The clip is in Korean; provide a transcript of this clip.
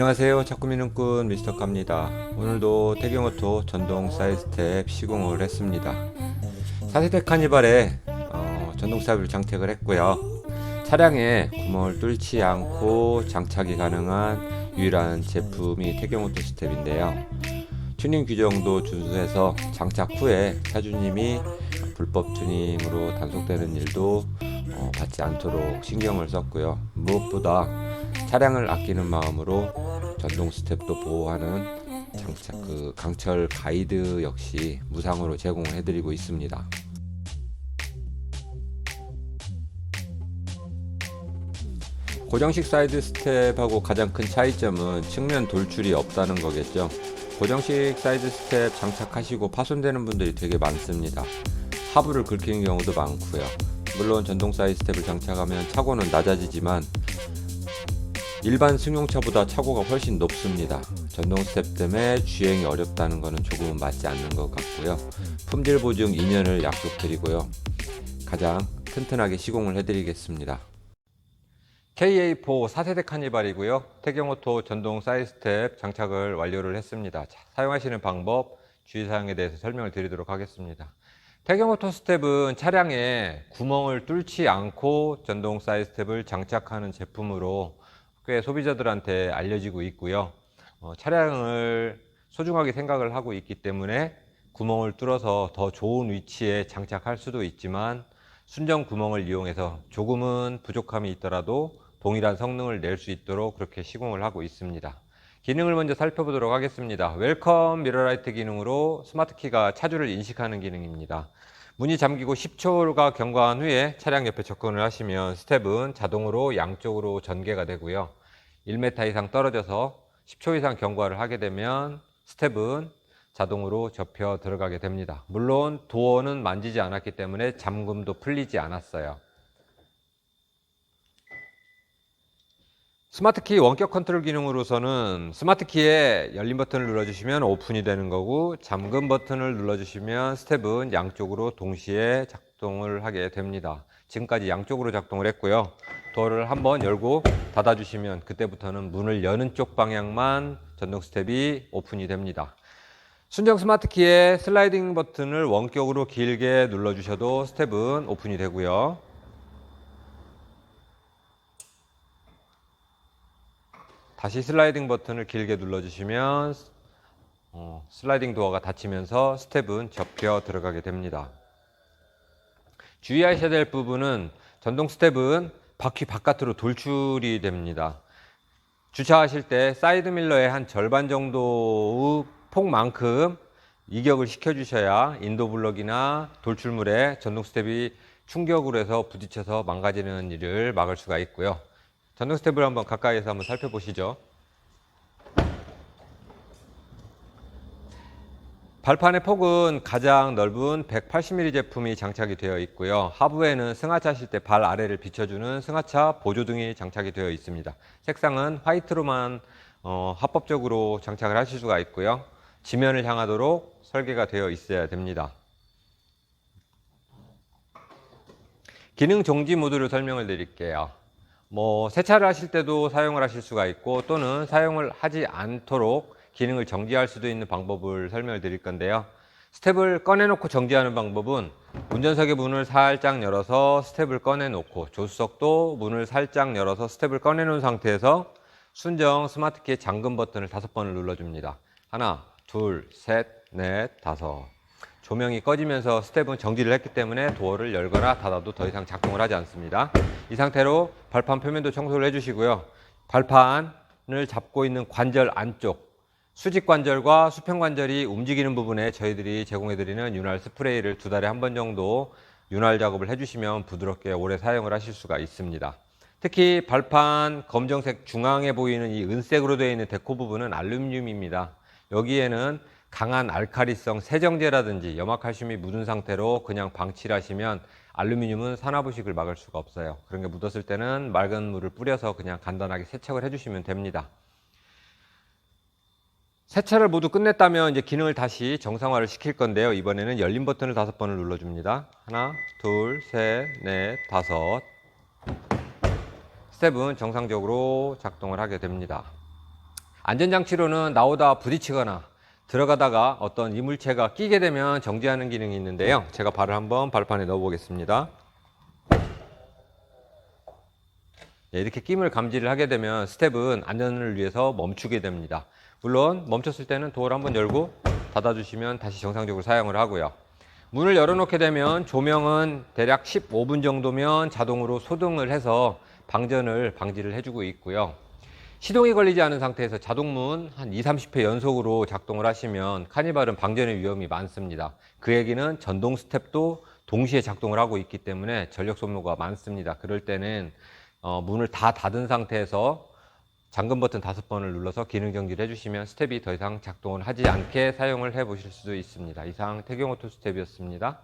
안녕하세요. 자꾸미 눈꾼 미스터카입니다. 오늘도 태경오토 전동 사이드스텝 시공을 했습니다. 4세대 카니발에 전동 스텝을 장착을 했고요. 차량에 구멍을 뚫지 않고 장착이 가능한 유일한 제품이 태경오토 스텝인데요. 튜닝 규정도 준수해서 장착 후에 차주님이 불법 튜닝으로 단속되는 일도 받지 않도록 신경을 썼고요. 무엇보다 차량을 아끼는 마음으로 전동 스텝도 보호하는 강철 가이드 역시 무상으로 제공을 해드리고 있습니다. 고정식 사이드 스텝하고 가장 큰 차이점은 측면 돌출이 없다는 거겠죠. 고정식 사이드 스텝 장착하시고 파손되는 분들이 되게 많습니다. 하부를 긁히는 경우도 많고요. 물론 전동 사이드 스텝을 장착하면 차고는 낮아지지만 일반 승용차보다 차고가 훨씬 높습니다. 전동 스텝 때문에 주행이 어렵다는 것은 조금은 맞지 않는 것 같고요. 품질 보증 2년을 약속드리고요. 가장 튼튼하게 시공을 해드리겠습니다. KA4 4세대 카니발이고요. 태경오토 전동 사이드 스텝 장착을 완료를 했습니다. 자, 사용하시는 방법, 주의사항에 대해서 설명을 드리도록 하겠습니다. 태경오토 스텝은 차량에 구멍을 뚫지 않고 전동 사이드 스텝을 장착하는 제품으로 꽤 소비자들한테 알려지고 있고요. 차량을 소중하게 생각을 하고 있기 때문에 구멍을 뚫어서 더 좋은 위치에 장착할 수도 있지만 순정 구멍을 이용해서 조금은 부족함이 있더라도 동일한 성능을 낼 수 있도록 그렇게 시공을 하고 있습니다. 기능을 먼저 살펴보도록 하겠습니다. 웰컴 미러라이트 기능으로 스마트키가 차주를 인식하는 기능입니다. 문이 잠기고 10초가 경과한 후에 차량 옆에 접근을 하시면 스텝은 자동으로 양쪽으로 전개가 되고요. 1m 이상 떨어져서 10초 이상 경과를 하게 되면 스텝은 자동으로 접혀 들어가게 됩니다. 물론 도어는 만지지 않았기 때문에 잠금도 풀리지 않았어요. 스마트키 원격 컨트롤 기능으로서는 스마트키에 열린 버튼을 눌러주시면 오픈이 되는 거고, 잠금 버튼을 눌러주시면 스텝은 양쪽으로 동시에 작동을 하게 됩니다. 지금까지 양쪽으로 작동을 했고요. 도어를 한번 열고 닫아주시면 그때부터는 문을 여는 쪽 방향만 전동 스텝이 오픈이 됩니다. 순정 스마트키에 슬라이딩 버튼을 원격으로 길게 눌러주셔도 스텝은 오픈이 되고요. 다시 슬라이딩 버튼을 길게 눌러주시면 슬라이딩 도어가 닫히면서 스텝은 접혀 들어가게 됩니다. 주의하셔야 될 부분은 전동 스텝은 바퀴 바깥으로 돌출이 됩니다. 주차하실 때 사이드밀러의 한 절반 정도의 폭만큼 이격을 시켜주셔야 인도블럭이나 돌출물에 전동 스텝이 충격으로 해서 부딪혀서 망가지는 일을 막을 수가 있고요. 전동 스텝을 한번 가까이에서 한번 살펴보시죠. 발판의 폭은 가장 넓은 180mm 제품이 장착이 되어 있고요. 하부에는 승하차 하실 때 발 아래를 비춰주는 승하차 보조등이 장착이 되어 있습니다. 색상은 화이트로만 합법적으로 장착을 하실 수가 있고요. 지면을 향하도록 설계가 되어 있어야 됩니다. 기능 정지 모드를 설명을 드릴게요. 세차를 하실 때도 사용을 하실 수가 있고, 또는 사용을 하지 않도록 기능을 정지할 수도 있는 방법을 설명을 드릴 건데요. 스텝을 꺼내놓고 정지하는 방법은 운전석의 문을 살짝 열어서 스텝을 꺼내놓고, 조수석도 문을 살짝 열어서 스텝을 꺼내놓은 상태에서 순정 스마트키의 잠금 버튼을 5번을 눌러줍니다. 하나, 둘, 셋, 넷, 다섯. 조명이 꺼지면서 스텝은 정지를 했기 때문에 도어를 열거나 닫아도 더 이상 작동을 하지 않습니다. 이 상태로 발판 표면도 청소를 해주시고요. 발판을 잡고 있는 관절 안쪽, 수직관절과 수평관절이 움직이는 부분에 저희들이 제공해드리는 윤활 스프레이를 2달에 한 번 정도 윤활 작업을 해주시면 부드럽게 오래 사용을 하실 수가 있습니다. 특히 발판 검정색 중앙에 보이는 이 은색으로 되어 있는 데코 부분은 알루미늄입니다. 여기에는 강한 알칼리성 세정제라든지 염화칼슘이 묻은 상태로 그냥 방치를 하시면 알루미늄은 산화부식을 막을 수가 없어요. 그런 게 묻었을 때는 맑은 물을 뿌려서 그냥 간단하게 세척을 해주시면 됩니다. 세차를 모두 끝냈다면 이제 기능을 다시 정상화를 시킬 건데요. 이번에는 열린 버튼을 5번을 눌러줍니다. 하나, 둘, 셋, 넷, 다섯. 스텝은 정상적으로 작동을 하게 됩니다. 안전장치로는 나오다 부딪히거나 들어가다가 어떤 이물체가 끼게 되면 정지하는 기능이 있는데요. 제가 발을 한번 발판에 넣어 보겠습니다. 이렇게 끼임을 감지를 하게 되면 스텝은 안전을 위해서 멈추게 됩니다. 물론 멈췄을 때는 도어를 한번 열고 닫아주시면 다시 정상적으로 사용을 하고요. 문을 열어놓게 되면 조명은 대략 15분 정도면 자동으로 소등을 해서 방지를 해주고 있고요. 시동이 걸리지 않은 상태에서 자동문 한 2, 30회 연속으로 작동을 하시면 카니발은 방전의 위험이 많습니다. 그 얘기는 전동 스텝도 동시에 작동을 하고 있기 때문에 전력 소모가 많습니다. 그럴 때는 문을 다 닫은 상태에서 잠금 버튼 5번을 눌러서 기능 정지를 해주시면 스텝이 더 이상 작동을 하지 않게 사용을 해 보실 수 있습니다. 이상 태경오토 스텝이었습니다.